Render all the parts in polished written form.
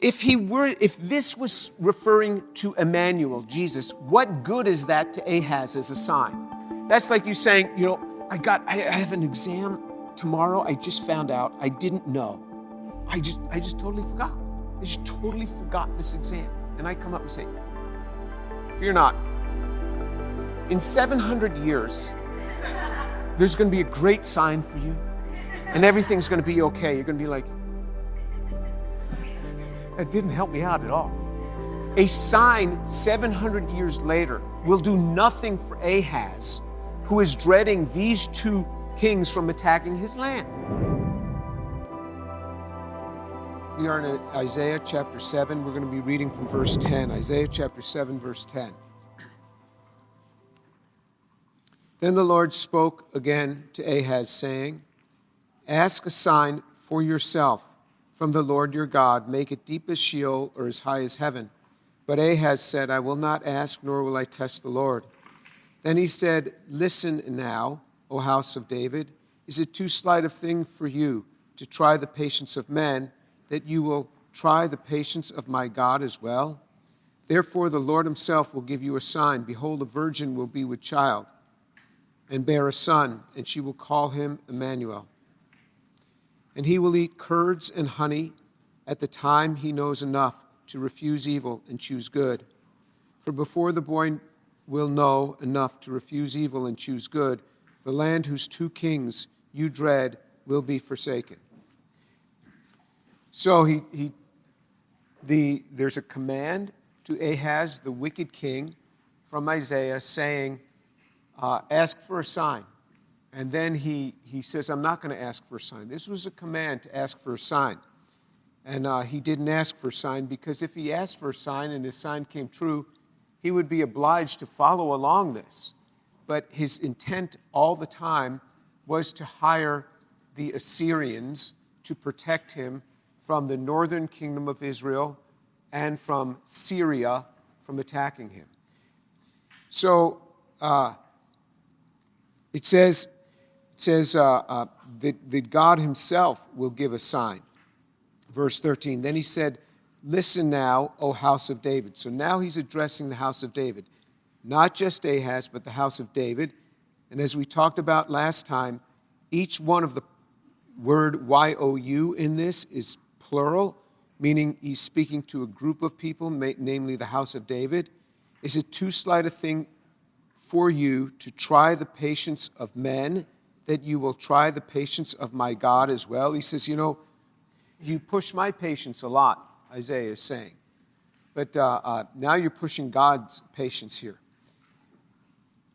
If this was referring to Emmanuel, Jesus, what good is that to Ahaz as a sign? That's like you saying, I have an exam tomorrow. I just found out. I didn't know. I just totally forgot. I just totally forgot this exam. And I come up and say, fear not. In 700 years, there's going to be a great sign for you. And everything's going to be okay. You're going to be like, that didn't help me out at all. A sign 700 years later will do nothing for Ahaz, who is dreading these two kings from attacking his land. We are in Isaiah chapter 7. We're going to be reading from verse 10. Isaiah chapter 7, verse 10. Then the Lord spoke again to Ahaz, saying, ask a sign for yourself from the Lord your God. Make it deep as Sheol or as high as heaven. But Ahaz said, I will not ask, nor will I test the Lord. Then he said, listen now, O house of David. Is it too slight a thing for you to try the patience of men, that you will try the patience of my God as well? Therefore the Lord himself will give you a sign. Behold, a virgin will be with child and bear a son, and she will call him Emmanuel. And he will eat curds and honey. At the time he knows enough to refuse evil and choose good. For before the boy will know enough to refuse evil and choose good, the land whose two kings you dread will be forsaken. So there's a command to Ahaz, the wicked king, from Isaiah saying, ask for a sign. And then he says, I'm not going to ask for a sign. This was a command to ask for a sign. And he didn't ask for a sign because if he asked for a sign and his sign came true, he would be obliged to follow along this. But his intent all the time was to hire the Assyrians to protect him from the northern kingdom of Israel and from Syria from attacking him. So it says that God himself will give a sign. Verse 13, then he said, listen now, O house of David. So now he's addressing the house of David. Not just Ahaz, but the house of David. And as we talked about last time, each one of the word Y-O-U in this is plural, meaning he's speaking to a group of people, namely the house of David. Is it too slight a thing for you to try the patience of men, that you will try the patience of my God as well? He says, you push my patience a lot, Isaiah is saying. But now you're pushing God's patience here.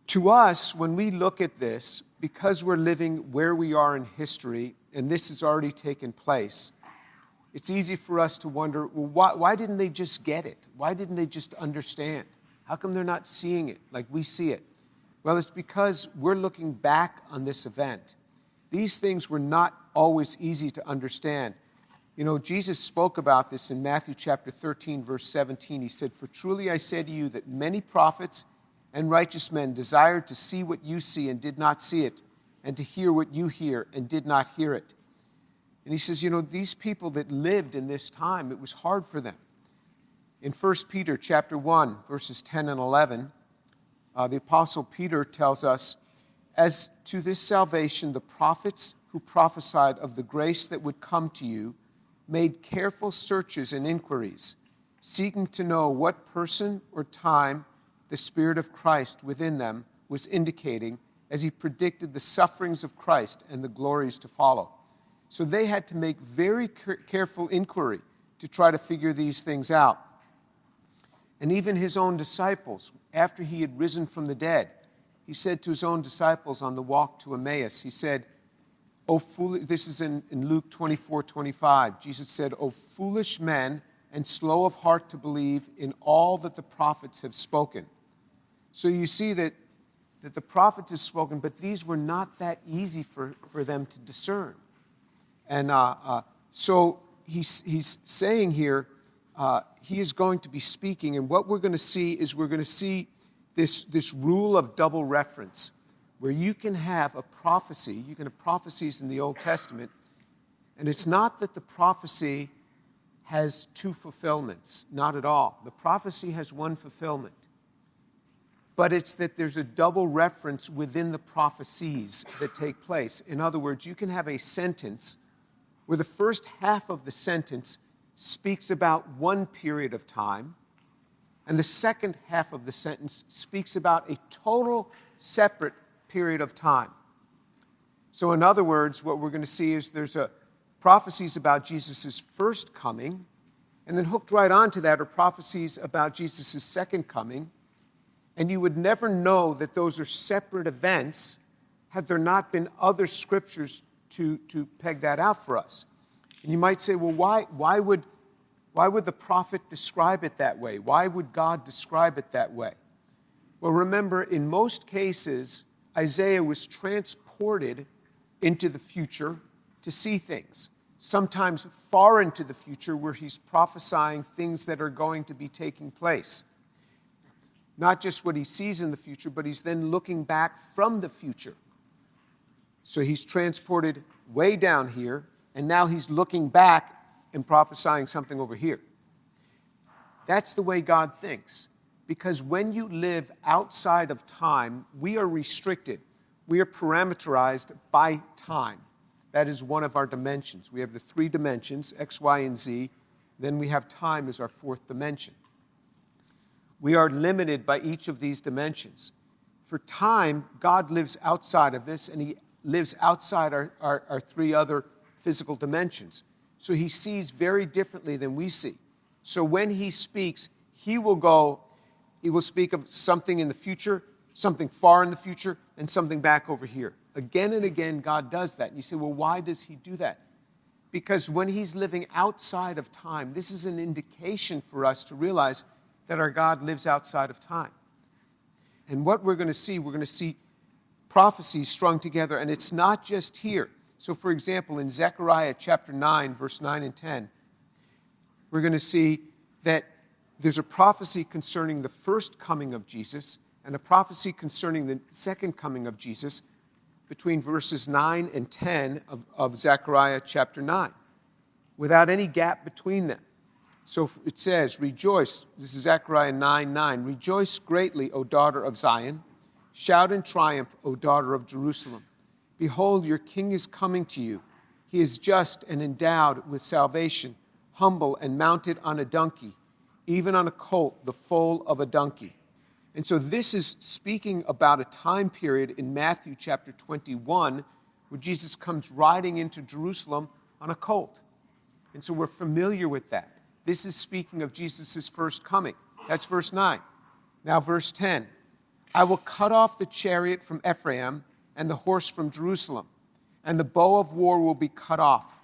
To us, when we look at this, because we're living where we are in history, and this has already taken place, it's easy for us to wonder, well, why didn't they just get it? Why didn't they just understand? How come they're not seeing it like we see it? Well, it's because we're looking back on this event. These things were not always easy to understand. Jesus spoke about this in Matthew chapter 13, verse 17. He said, for truly I say to you that many prophets and righteous men desired to see what you see and did not see it, and to hear what you hear and did not hear it. And he says, these people that lived in this time, it was hard for them. In 1 Peter chapter 1, verses 10 and 11, the Apostle Peter tells us, as to this salvation, the prophets who prophesied of the grace that would come to you made careful searches and inquiries, seeking to know what person or time the Spirit of Christ within them was indicating as he predicted the sufferings of Christ and the glories to follow. So they had to make very careful inquiry to try to figure these things out. And even his own disciples, after he had risen from the dead, he said to his own disciples on the walk to Emmaus, he said, this is in Luke 24:25. Jesus said, O foolish men and slow of heart to believe in all that the prophets have spoken. So you see that the prophets have spoken, but these were not that easy for them to discern. And so he's saying here, he is going to be speaking, and what we're going to see is this rule of double reference, where you can have a prophecy, you can have prophecies in the Old Testament, and it's not that the prophecy has two fulfillments. Not at all. The prophecy has one fulfillment. But it's that there's a double reference within the prophecies that take place. In other words, you can have a sentence where the first half of the sentence speaks about one period of time, and the second half of the sentence speaks about a total separate period of time. So in other words, what we're going to see is there's prophecies about Jesus' first coming, and then hooked right onto that are prophecies about Jesus' second coming. And you would never know that those are separate events had there not been other scriptures to peg that out for us. And you might say, well, why would the prophet describe it that way? Why would God describe it that way? Well, remember, in most cases, Isaiah was transported into the future to see things, sometimes far into the future where he's prophesying things that are going to be taking place. Not just what he sees in the future, but he's then looking back from the future. So he's transported way down here, and now he's looking back and prophesying something over here. That's the way God thinks. Because when you live outside of time, we are restricted. We are parameterized by time. That is one of our dimensions. We have the three dimensions, X, Y, and Z. Then we have time as our fourth dimension. We are limited by each of these dimensions. For time, God lives outside of this, and he lives outside our three other physical dimensions. So he sees very differently than we see. So when he speaks, he will speak of something in the future, something far in the future, and something back over here. Again and again, God does that. And you say, well, why does he do that? Because when he's living outside of time, this is an indication for us to realize that our God lives outside of time. And what we're going to see prophecies strung together, and it's not just here. So, for example, in Zechariah chapter 9, verse 9 and 10, we're going to see that there's a prophecy concerning the first coming of Jesus and a prophecy concerning the second coming of Jesus between verses 9 and 10 of Zechariah chapter 9, without any gap between them. So it says, rejoice, this is Zechariah 9:9, rejoice greatly, O daughter of Zion. Shout in triumph, O daughter of Jerusalem. Behold, your king is coming to you. He is just and endowed with salvation, humble and mounted on a donkey, even on a colt, the foal of a donkey. And so this is speaking about a time period in Matthew chapter 21 where Jesus comes riding into Jerusalem on a colt. And so we're familiar with that. This is speaking of Jesus' first coming. That's verse 9. Now verse 10. I will cut off the chariot from Ephraim and the horse from Jerusalem, and the bow of war will be cut off.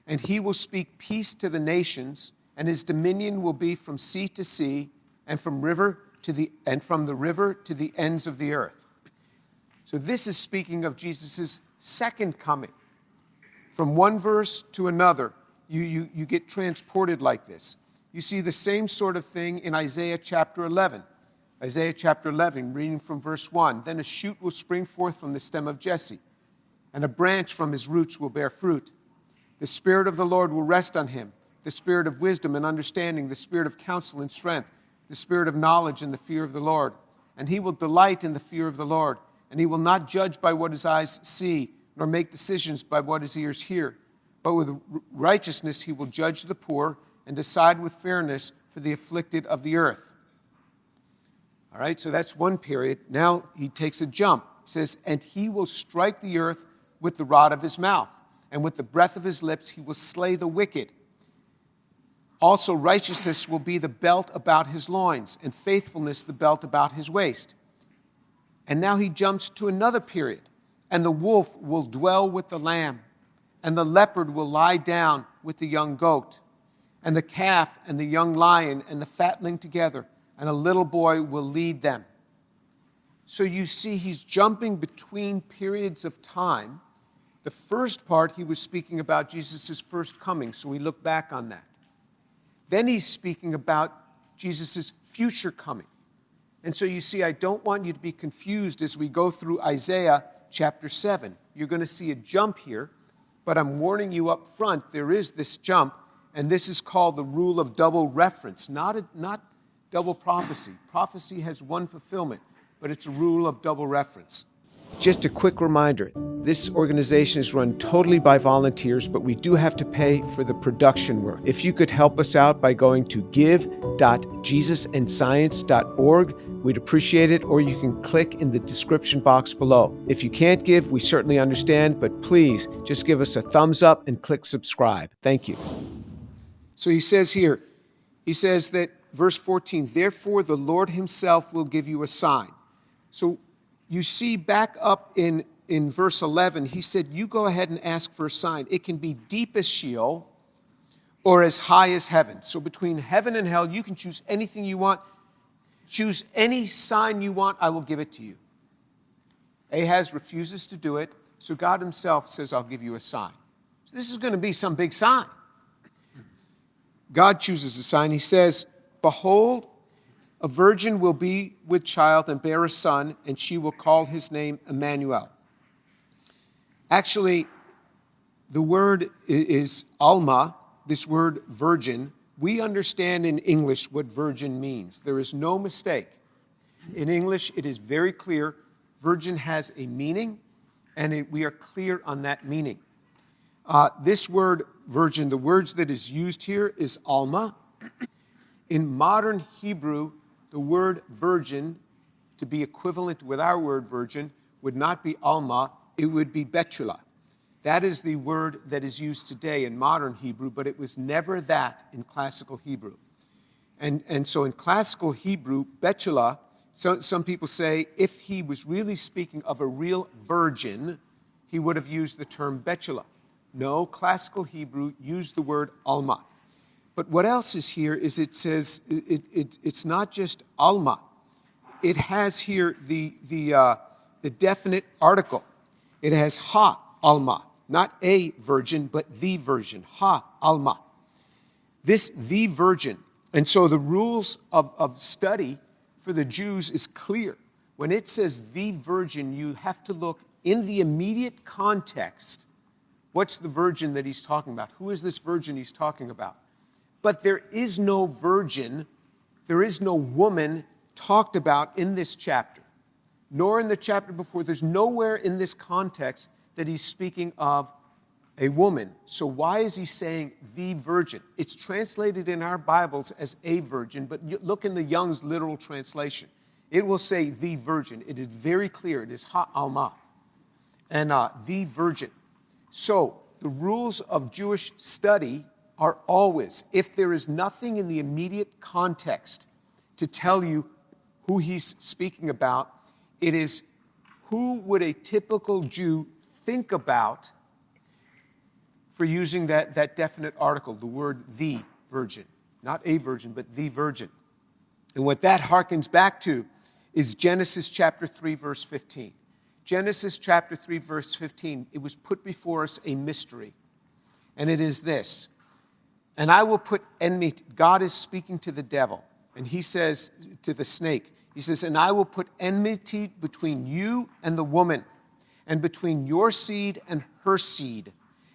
And he will speak peace to the nations, and his dominion will be from sea to sea, and from the river to the ends of the earth. So this is speaking of Jesus' second coming. From one verse to another, you get transported like this. You see the same sort of thing in Isaiah chapter 11. Isaiah chapter 11, reading from verse 1. Then a shoot will spring forth from the stem of Jesse, and a branch from his roots will bear fruit. The Spirit of the Lord will rest on him, the Spirit of wisdom and understanding, the Spirit of counsel and strength, the Spirit of knowledge and the fear of the Lord. And he will delight in the fear of the Lord, and he will not judge by what his eyes see, nor make decisions by what his ears hear. But with righteousness he will judge the poor and decide with fairness for the afflicted of the earth. All right, so that's one period. Now he takes a jump. He says, and he will strike the earth with the rod of his mouth, and with the breath of his lips he will slay the wicked. Also righteousness will be the belt about his loins, and faithfulness the belt about his waist. And now he jumps to another period. And the wolf will dwell with the lamb, and the leopard will lie down with the young goat, and the calf and the young lion and the fatling together, and a little boy will lead them. So you see he's jumping between periods of time. The first part, he was speaking about Jesus' first coming, so we look back on that. Then he's speaking about Jesus' future coming. And so you see, I don't want you to be confused as we go through Isaiah chapter 7. You're going to see a jump here, but I'm warning you up front, there is this jump, And this is called the rule of double reference, not double prophecy. Prophecy has one fulfillment, but it's a rule of double reference. Just a quick reminder, this organization is run totally by volunteers, but we do have to pay for the production work. If you could help us out by going to give.jesusandscience.org, we'd appreciate it, or you can click in the description box below. If you can't give, we certainly understand, but please just give us a thumbs up and click subscribe. Thank you. So he says here, that verse 14, therefore the Lord himself will give you a sign. So you see back up in verse 11, he said, you go ahead and ask for a sign. It can be deep as Sheol or as high as heaven. So between heaven and hell, you can choose anything you want. Choose any sign you want, I will give it to you. Ahaz refuses to do it, so God himself says, I'll give you a sign. So this is going to be some big sign. God chooses a sign. He says, behold, a virgin will be with child and bear a son, and she will call his name Emmanuel. Actually, the word is Alma, this word virgin. We understand in English what virgin means. There is no mistake. In English, it is very clear. Virgin has a meaning, and we are clear on that meaning. This word virgin, the words that is used here is Alma. In modern Hebrew, the word virgin, to be equivalent with our word virgin, would not be Alma, it would be Betula. That is the word that is used today in modern Hebrew, but it was never that in classical Hebrew. And so in classical Hebrew, Betula, some people say if he was really speaking of a real virgin, he would have used the term Betula. No, classical Hebrew used the word Alma. But what else is here is it says it's not just Alma. It has here the definite article. It has Ha Alma, not a virgin, but the virgin. Ha Alma. This the virgin. And so the rules of study for the Jews is clear. When it says the virgin, you have to look in the immediate context. What's the virgin that he's talking about? Who is this virgin he's talking about? But there is no virgin, there is no woman talked about in this chapter, nor in the chapter before. There's nowhere in this context that he's speaking of a woman. So why is he saying the virgin? It's translated in our Bibles as a virgin, but look in the Young's literal translation. It will say the virgin. It is very clear. It is Ha Alma. And the virgin. So the rules of Jewish study are always, if there is nothing in the immediate context to tell you who he's speaking about, it is who would a typical Jew think about for using that definite article, the word the virgin. Not a virgin, but the virgin. And what that harkens back to is Genesis chapter 3, verse 15. Genesis chapter 3, verse 15, it was put before us a mystery. And it is this. And I will put enmity. God is speaking to the devil. And he says to the snake, he says, and I will put enmity between you and the woman, and between your seed and her seed.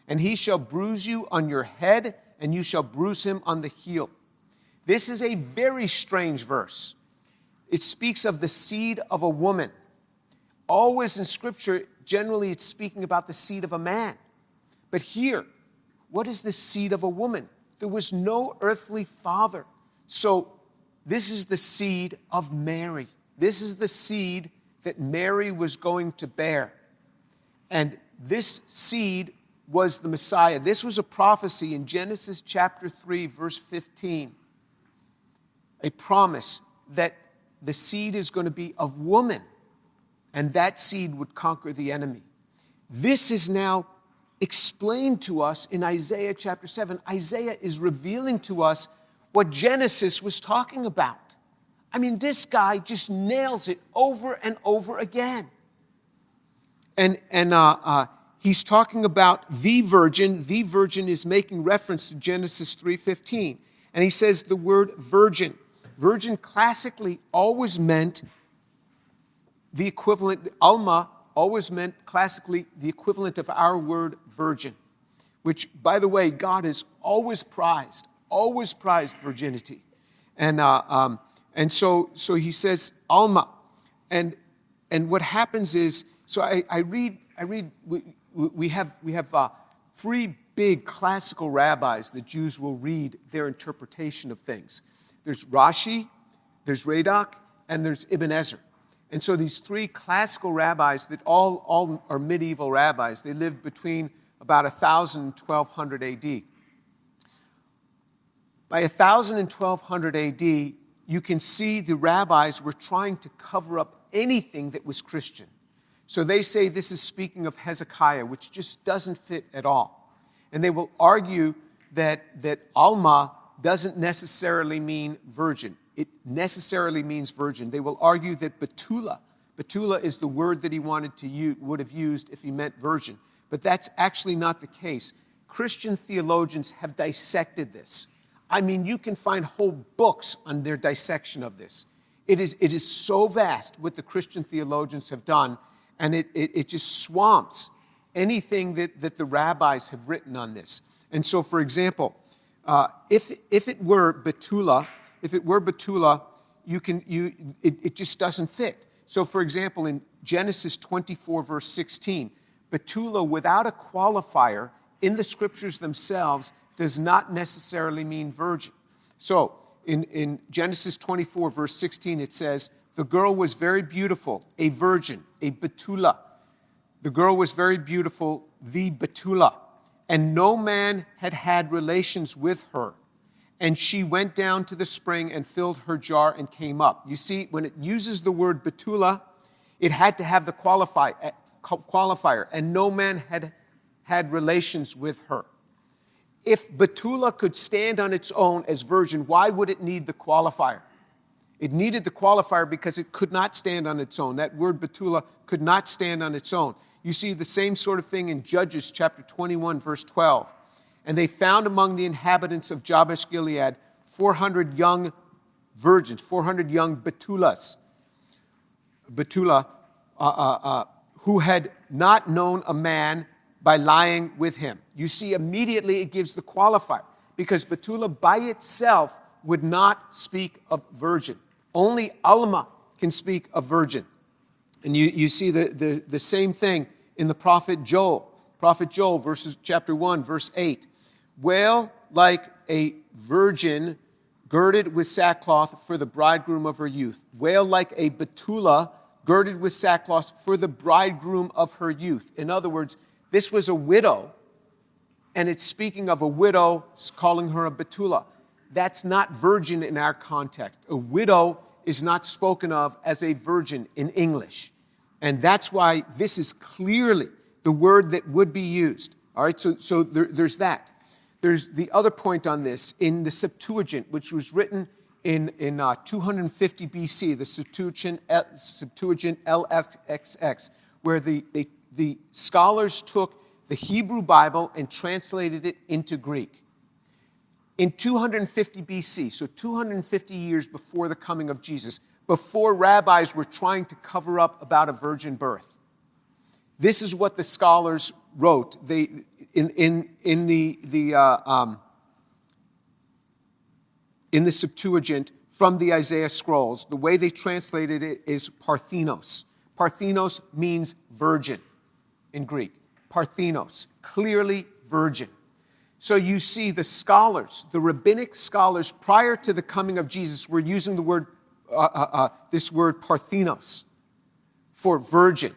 And he shall bruise you on your head, and you shall bruise him on the heel. This is a very strange verse. It speaks of the seed of a woman. Always in Scripture, generally it's speaking about the seed of a man. But here, what is the seed of a woman? There was no earthly father. So this is the seed of Mary. This is the seed that Mary was going to bear. And this seed was the Messiah. This was a prophecy in Genesis chapter 3, verse 15. A promise that the seed is going to be of woman, and that seed would conquer the enemy. This is now explained to us in Isaiah chapter 7. Isaiah is revealing to us what Genesis was talking about. I mean, this guy just nails it over and over again. And he's talking about the virgin. The virgin is making reference to Genesis 3:15. And he says the word virgin. Virgin classically always meant the equivalent, Alma always meant classically the equivalent of our word virgin. which, by the way, God has always prized virginity. And so he says, Alma. And what happens is, so I read, we have three big classical rabbis that Jews will read their interpretation of things. There's Rashi, there's Radak, and there's Ibn Ezra. And so these three classical rabbis that all are medieval rabbis, they lived between about 1000 and 1200 AD. By 1000 and 1200 AD, you can see the rabbis were trying to cover up anything that was Christian. So they say this is speaking of Hezekiah, which just doesn't fit at all. And they will argue that Alma doesn't necessarily mean virgin. It necessarily means virgin. They will argue that Betula is the word that he would have used if he meant virgin. But that's actually not the case. Christian theologians have dissected this. I mean, you can find whole books on their dissection of this. It is so vast what the Christian theologians have done, and it just swamps anything that the rabbis have written on this. And so, for example, if it were Betula, it just doesn't fit. So, for example, in Genesis 24, verse 16, Betula without a qualifier in the scriptures themselves does not necessarily mean virgin. So, in Genesis 24, verse 16, it says, the girl was very beautiful, a virgin, a Betula. The girl was very beautiful, the Betula, and no man had relations with her. And she went down to the spring and filled her jar and came up. You see, when it uses the word Betula, it had to have the qualifier, and no man had relations with her. If Betula could stand on its own as virgin, why would it need the qualifier? It needed the qualifier because it could not stand on its own. That word Betula could not stand on its own. You see the same sort of thing in Judges chapter 21, verse 12. And they found among the inhabitants of Jabesh Gilead 400 young virgins, 400 young Betula, who had not known a man by lying with him. You see, immediately it gives the qualifier, because Betula by itself would not speak of virgin. Only Alma can speak of virgin. And you see the same thing in the prophet Joel. Prophet Joel, chapter 1, verse 8. Wail like a virgin girded with sackcloth for the bridegroom of her youth. Wail like a Betula girded with sackcloth for the bridegroom of her youth. In other words, this was a widow, and it's speaking of a widow, calling her a Betula. That's not virgin in our context. A widow is not spoken of as a virgin in English. And that's why this is clearly the word that would be used. All right, so there's that. There's the other point on this in the Septuagint, which was written in 250 BC, the Septuagint LXX, where the scholars took the Hebrew Bible and translated it into Greek. In 250 BC, so 250 years before the coming of Jesus, before rabbis were trying to cover up about a virgin birth, this is what the scholars wrote. In the Septuagint from the Isaiah scrolls, the way they translated it is Parthenos. Parthenos means virgin in Greek. Parthenos, clearly virgin. So you see the scholars, the rabbinic scholars prior to the coming of Jesus were using the word, this word Parthenos for virgin.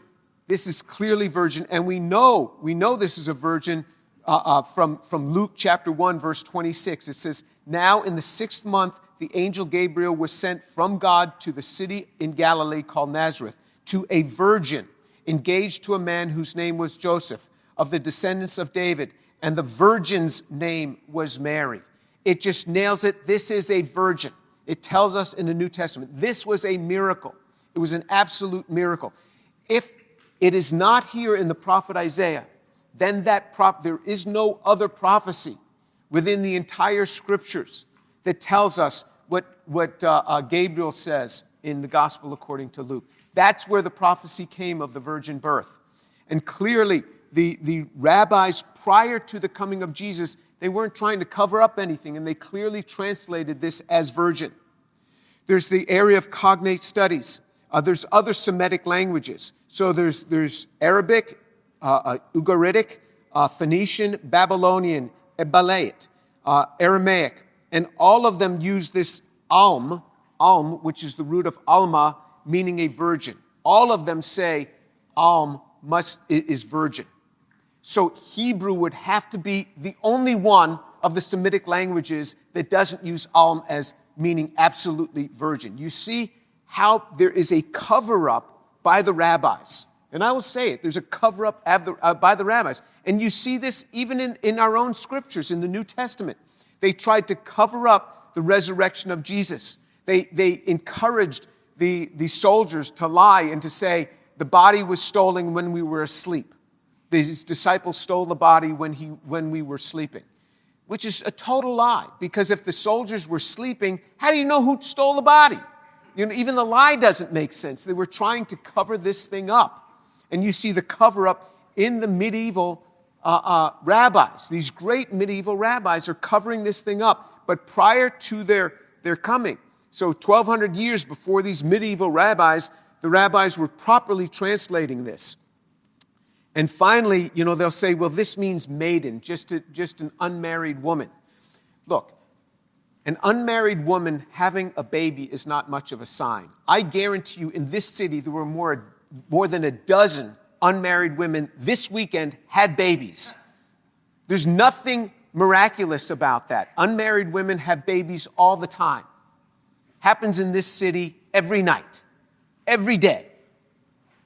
This is clearly virgin, and we know this is a virgin from Luke chapter 1, verse 26. It says, now in the 6th month, the angel Gabriel was sent from God to the city in Galilee called Nazareth, to a virgin engaged to a man whose name was Joseph, of the descendants of David, and the virgin's name was Mary. It just nails it. This is a virgin. It tells us in the New Testament. This was a miracle. It was an absolute miracle. If it is not here in the prophet Isaiah, then there is no other prophecy within the entire scriptures that tells us what Gabriel says in the gospel according to Luke. That's where the prophecy came of the virgin birth. And clearly, the rabbis prior to the coming of Jesus, they weren't trying to cover up anything, and they clearly translated this as virgin. There's the area of cognate studies. There's other Semitic languages. So there's Arabic, Ugaritic, Phoenician, Babylonian, Ebalaite, Aramaic, and all of them use this alm, which is the root of alma, meaning a virgin. All of them say alm is virgin. So Hebrew would have to be the only one of the Semitic languages that doesn't use alm as meaning absolutely virgin. You see how there is a cover-up by the rabbis. And I will say it, there's a cover-up by the rabbis. And you see this even in our own scriptures in the New Testament. They tried to cover up the resurrection of Jesus. They encouraged the soldiers to lie and to say the body was stolen when we were asleep. These disciples stole the body when we were sleeping, which is a total lie, because if the soldiers were sleeping, how do you know who stole the body? Even the lie doesn't make sense. They were trying to cover this thing up. And you see the cover-up in the medieval rabbis. These great medieval rabbis are covering this thing up. But prior to their coming, so 1,200 years before these medieval rabbis, the rabbis were properly translating this. And finally, they'll say, well, this means maiden, just an unmarried woman. Look, an unmarried woman having a baby is not much of a sign. I guarantee you in this city there were more than a dozen unmarried women this weekend had babies. There's nothing miraculous about that. Unmarried women have babies all the time. Happens in this city every night, every day.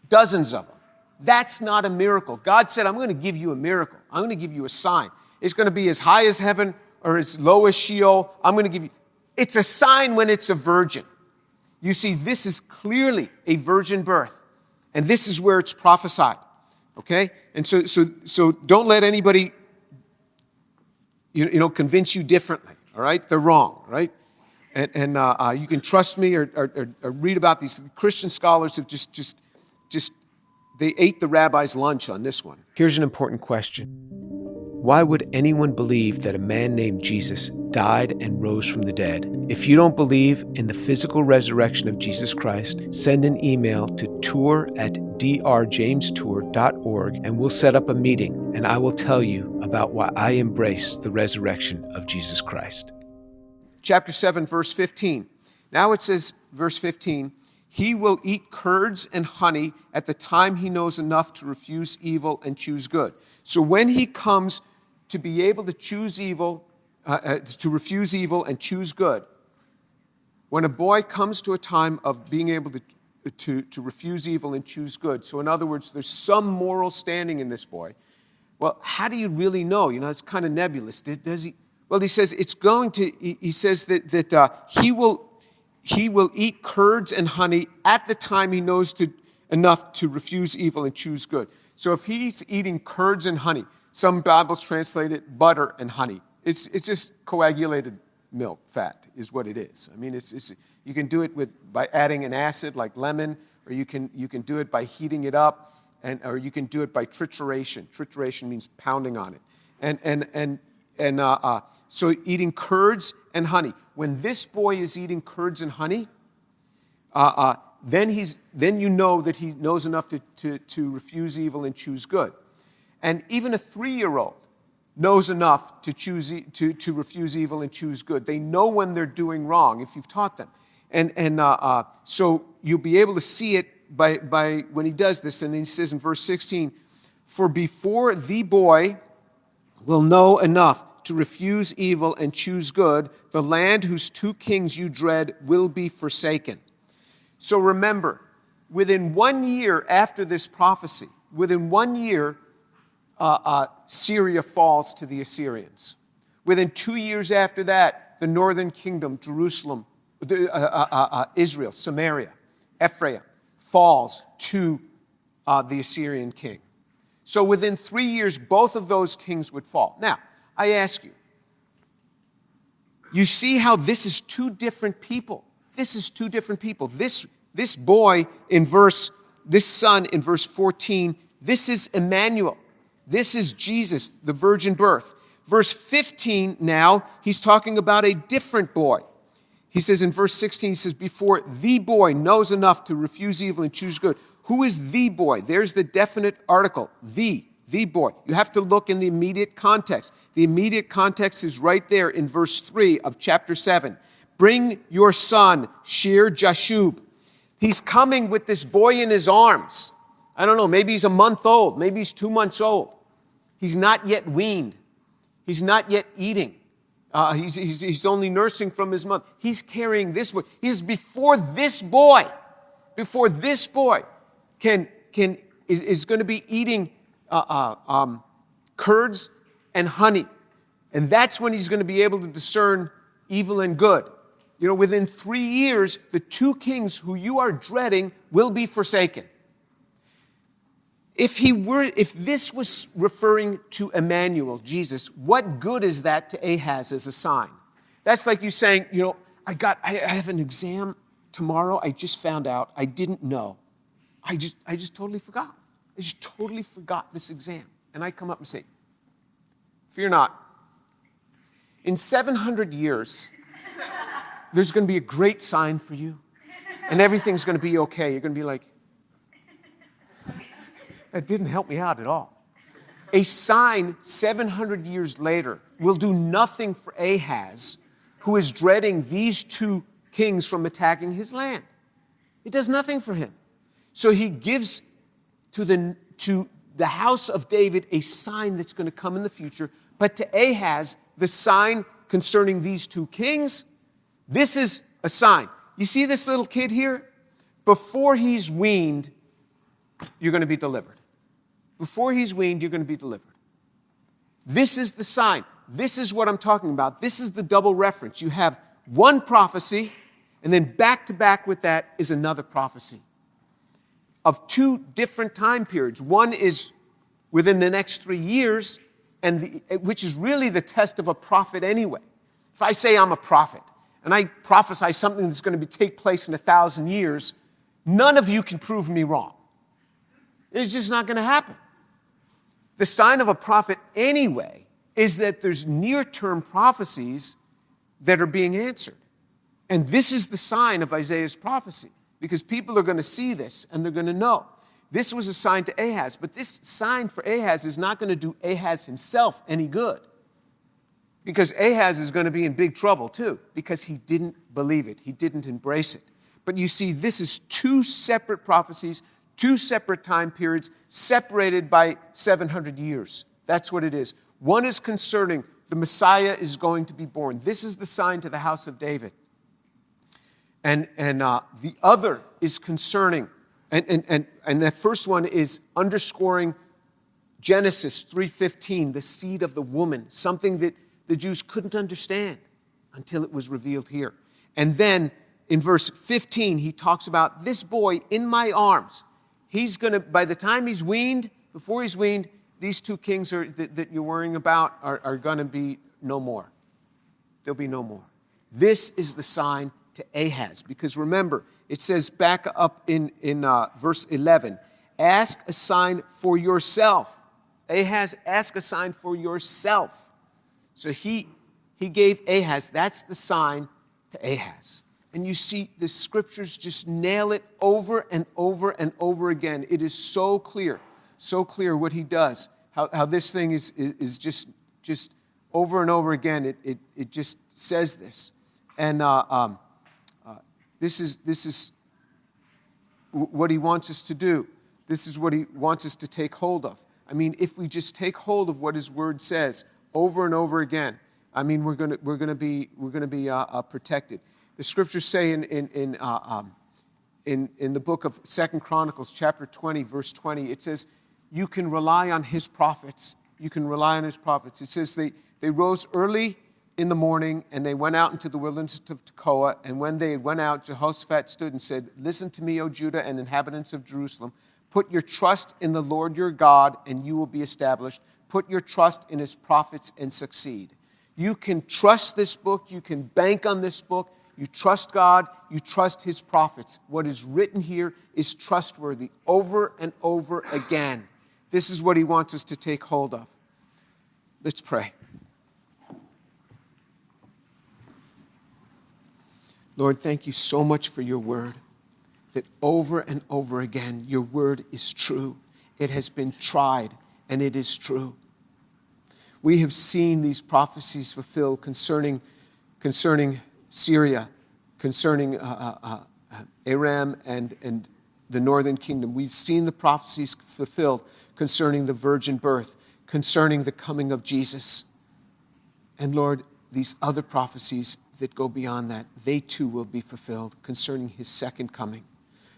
Dozens of them. That's not a miracle. God said, I'm going to give you a miracle. I'm going to give you a sign. It's going to be as high as heaven or as low as Sheol. I'm going to give you. It's a sign when it's a virgin. You see, this is clearly a virgin birth. And this is where it's prophesied. Okay? And so don't let anybody, convince you differently. All right? They're wrong. Right? And you can trust me or read about these. Christian scholars have just they ate the rabbi's lunch on this one. Here's an important question. Why would anyone believe that a man named Jesus died and rose from the dead? If you don't believe in the physical resurrection of Jesus Christ, send an email to tour@drjamestour.org and we'll set up a meeting and I will tell you about why I embrace the resurrection of Jesus Christ. Chapter 7, verse 15. Now it says, verse 15, he will eat curds and honey at the time he knows enough to refuse evil and choose good. So when he comes to be able to choose evil, to refuse evil and choose good, when a boy comes to a time of being able to refuse evil and choose good, so in other words, there's some moral standing in this boy. Well, how do you really know? It's kind of nebulous. Does he? Well, he says it's going to. He says that he will eat curds and honey at the time he knows enough to refuse evil and choose good. So if he's eating curds and honey, some Bibles translate it butter and honey. It's just coagulated milk, fat is what it is. I mean, it's you can do it by adding an acid like lemon, or you can do it by heating it up, or you can do it by trituration. Trituration means pounding on it, so eating curds and honey. When this boy is eating curds and honey, then you know that he knows enough to refuse evil and choose good. And even a 3-year-old knows enough to refuse evil and choose good. They know when they're doing wrong if you've taught them. So you'll be able to see it by when he does this. And he says in verse 16, for before the boy will know enough to refuse evil and choose good, the land whose 2 kings you dread will be forsaken. So remember, within 1 year after this prophecy, within 1 year, Syria falls to the Assyrians. Within 2 years after that, the northern kingdom, Jerusalem, Israel, Samaria, Ephraim, falls to the Assyrian king. So within 3 years, both of those kings would fall. Now, I ask you, you see how this is 2 different people. This is 2 different people. This boy this son in verse 14, this is Emmanuel. This is Jesus, the virgin birth. Verse 15 now, he's talking about a different boy. He says in verse 16, he says, before the boy knows enough to refuse evil and choose good. Who is the boy? There's the definite article, the boy. You have to look in the immediate context. The immediate context is right there in verse 3 of chapter 7. Bring your son, Shear Jashub. He's coming with this boy in his arms. I don't know, maybe he's a month old. Maybe he's 2 months old. He's not yet weaned. He's not yet eating. He's only nursing from his mother. He's carrying this boy. He's before this boy is going to be eating curds and honey. And that's when he's going to be able to discern evil and good. You know, within 3 years, the 2 kings who you are dreading will be forsaken. If this was referring to Emmanuel, Jesus, what good is that to Ahaz as a sign? That's like you saying, you know, I have an exam tomorrow. I just found out. I didn't know. I just totally forgot. I just totally forgot this exam. And I come up and say, fear not. In 700 years, there's going to be a great sign for you. And everything's going to be okay. You're going to be like, that didn't help me out at all. A sign 700 years later will do nothing for Ahaz, who is dreading these 2 kings from attacking his land. It does nothing for him. So he gives to the house of David a sign that's going to come in the future. But to Ahaz, the sign concerning these 2 kings, this is a sign. You see this little kid here? Before he's weaned, you're going to be delivered. Before he's weaned, you're going to be delivered. This is the sign. This is what I'm talking about. This is the double reference. You have one prophecy, and then back to back with that is another prophecy of 2 different time periods. One is within the next 3 years, which is really the test of a prophet anyway. If I say I'm a prophet, and I prophesy something that's going to take place in 1,000 years, none of you can prove me wrong. It's just not going to happen. The sign of a prophet anyway is that there's near-term prophecies that are being answered. And this is the sign of Isaiah's prophecy, because people are going to see this and they're going to know. This was a sign to Ahaz, but this sign for Ahaz is not going to do Ahaz himself any good, because Ahaz is going to be in big trouble too, because he didn't believe it. He didn't embrace it. But you see, this is 2 separate prophecies, 2 separate time periods, separated by 700 years. That's what it is. One is concerning the Messiah is going to be born. This is the sign to the house of David. And the other is concerning, and the first one is underscoring Genesis 3:15, the seed of the woman, something that the Jews couldn't understand until it was revealed here. And then in verse 15, he talks about this boy in my arms. He's going to, by the time he's weaned, before he's weaned, these 2 kings that you're worrying about are going to be no more. There'll be no more. This is the sign to Ahaz, because remember, it says back up in verse 11, ask a sign for yourself. Ahaz, ask a sign for yourself. So he gave Ahaz, that's the sign to Ahaz. And you see, the scriptures just nail it over and over and over again. It is so clear what he does, how this thing is just over and over again. It just says this. And this is what he wants us to do. This is what he wants us to take hold of. I mean, if we just take hold of what his word says over and over again, I mean, we're going to be protected. The scriptures say in the book of 2 Chronicles, chapter 20, verse 20, it says, you can rely on his prophets. You can rely on his prophets. It says they rose early in the morning and they went out into the wilderness of Tekoa. And when they went out, Jehoshaphat stood and said, listen to me, O Judah and inhabitants of Jerusalem. Put your trust in the Lord your God and you will be established. Put your trust in his prophets and succeed. You can trust this book. You can bank on this book. You trust God, you trust his prophets. What is written here is trustworthy over and over again. This is what he wants us to take hold of. Let's pray. Lord, thank you so much for your word, that over and over again, your word is true. It has been tried, and it is true. We have seen these prophecies fulfilled concerning Syria, concerning Aram and the northern kingdom. We've seen the prophecies fulfilled concerning the virgin birth, concerning the coming of Jesus. And Lord, these other prophecies that go beyond that, they too will be fulfilled concerning his second coming,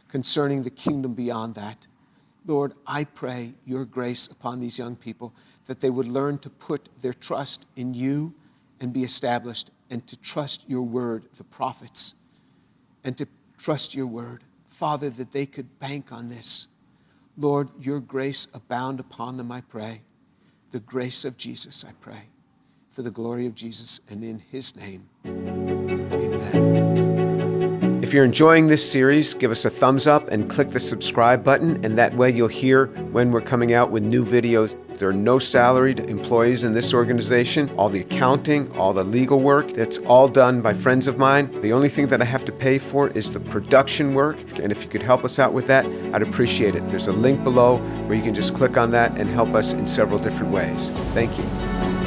concerning the kingdom beyond that. Lord, I pray your grace upon these young people, that they would learn to put their trust in you and be established, and to trust your word, the prophets, and to trust your word. Father, that they could bank on this. Lord, your grace abound upon them, I pray. The grace of Jesus, I pray. For the glory of Jesus, and in his name, amen. If you're enjoying this series, give us a thumbs up and click the subscribe button, and that way you'll hear when we're coming out with new videos. There are no salaried employees in this organization. All the accounting, all the legal work, that's all done by friends of mine. The only thing that I have to pay for is the production work, and if you could help us out with that, I'd appreciate it. There's a link below where you can just click on that and help us in several different ways. Thank you.